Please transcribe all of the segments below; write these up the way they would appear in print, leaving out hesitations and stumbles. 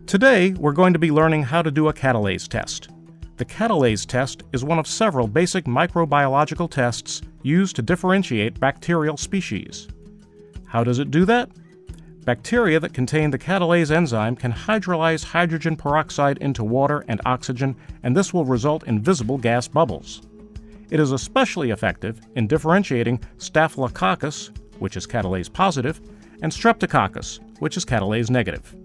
Today, we're going to be learning how to do a Catalase test. The Catalase test is one of several basic microbiological tests used to differentiate bacterial species. How does it do that? Bacteria that contain the Catalase enzyme can hydrolyze hydrogen peroxide into water and oxygen, and this will result in visible gas bubbles. It is especially effective in differentiating Staphylococcus, which is Catalase positive, and Streptococcus, which is Catalase negative.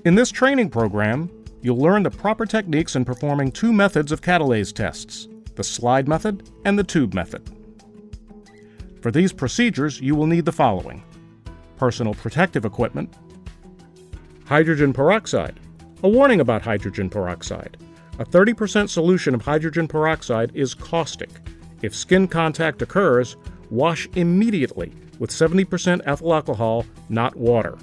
In this training program, you'll learn the proper techniques in performing two methods of Catalase tests, the slide method and the tube method. For these procedures, you will need the following: personal protective equipment, hydrogen peroxide. A warning about hydrogen peroxide. A 30% solution of hydrogen peroxide is caustic. If skin contact occurs, wash immediately with 70% ethyl alcohol, not water.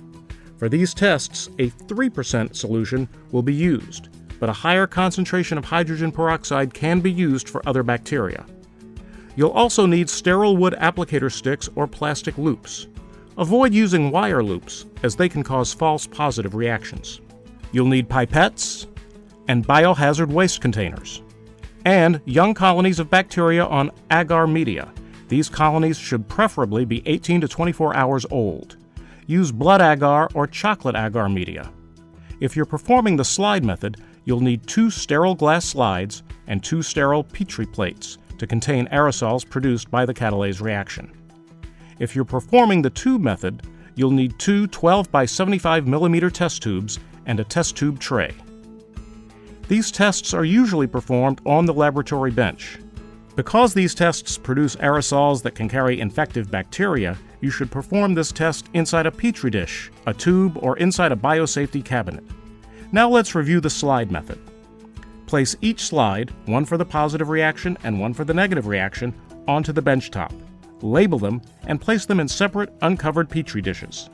For these tests, a 3% solution will be used, but a higher concentration of hydrogen peroxide can be used for other bacteria. You'll also need sterile wood applicator sticks or plastic loops. Avoid using wire loops, as they can cause false positive reactions. You'll need pipettes and biohazard waste containers, and young colonies of bacteria on agar media. These colonies should preferably be 18 to 24 hours old. Use blood agar or chocolate agar media. If you're performing the slide method, you'll need 2 sterile glass slides and 2 sterile Petri plates to contain aerosols produced by the Catalase reaction. If you're performing the tube method, you'll need 2 12 by 75 millimeter test tubes and a test tube tray. These tests are usually performed on the laboratory bench. Because these tests produce aerosols that can carry infective bacteria, you should perform this test inside a Petri dish, a tube, or inside a biosafety cabinet. Now let's review the slide method. Place each slide, one for the positive reaction and one for the negative reaction, onto the bench top. Label them and place them in separate, uncovered Petri dishes.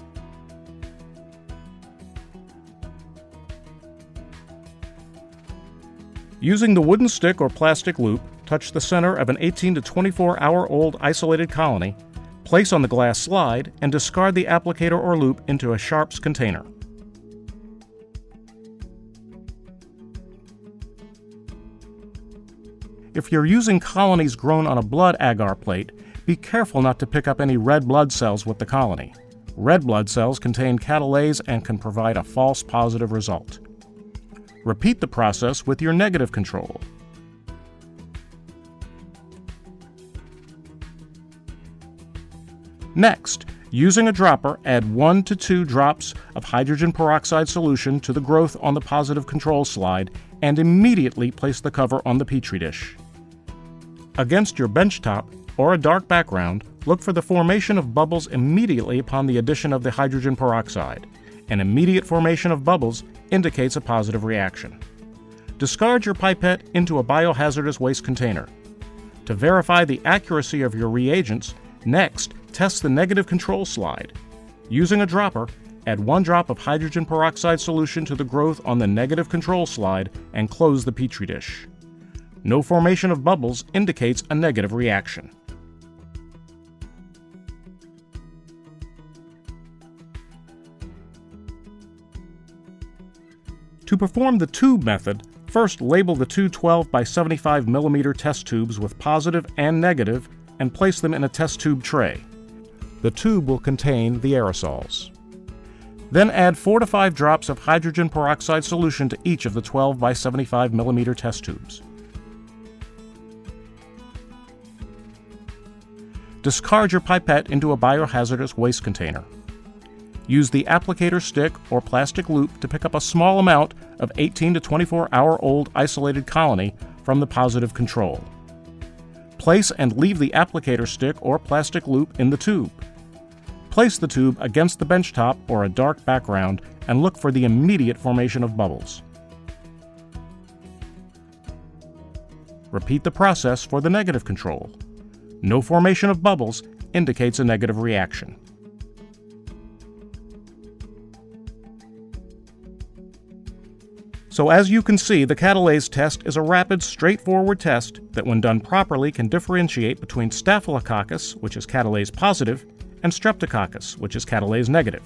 Using the wooden stick or plastic loop, touch the center of an 18 to 24-hour-old isolated colony, place on the glass slide, and discard the applicator or loop into a sharps container. If you're using colonies grown on a blood agar plate, be careful not to pick up any red blood cells with the colony. Red blood cells contain Catalase and can provide a false positive result. Repeat the process with your negative control. Next, using a dropper, add 1 to 2 drops of hydrogen peroxide solution to the growth on the positive control slide and immediately place the cover on the Petri dish. Against your bench top or a dark background, look for the formation of bubbles immediately upon the addition of the hydrogen peroxide. An immediate formation of bubbles indicates a positive reaction. Discard your pipette into a biohazardous waste container. To verify the accuracy of your reagents, next, test the negative control slide. Using a dropper, add 1 drop of hydrogen peroxide solution to the growth on the negative control slide and close the Petri dish. No formation of bubbles indicates a negative reaction. To perform the tube method, first label the 2 12 by 75 millimeter test tubes with positive and negative and place them in a test tube tray. The tube will contain the aerosols. Then add 4 to 5 drops of hydrogen peroxide solution to each of the 12 by 75 millimeter test tubes. Discard your pipette into a biohazardous waste container. Use the applicator stick or plastic loop to pick up a small amount of 18 to 24-hour-old isolated colony from the positive control. Place and leave the applicator stick or plastic loop in the tube. Place the tube against the benchtop or a dark background and look for the immediate formation of bubbles. Repeat the process for the negative control. No formation of bubbles indicates a negative reaction. So as you can see, the Catalase test is a rapid, straightforward test that when done properly can differentiate between Staphylococcus, which is Catalase positive, and Streptococcus, which is Catalase negative.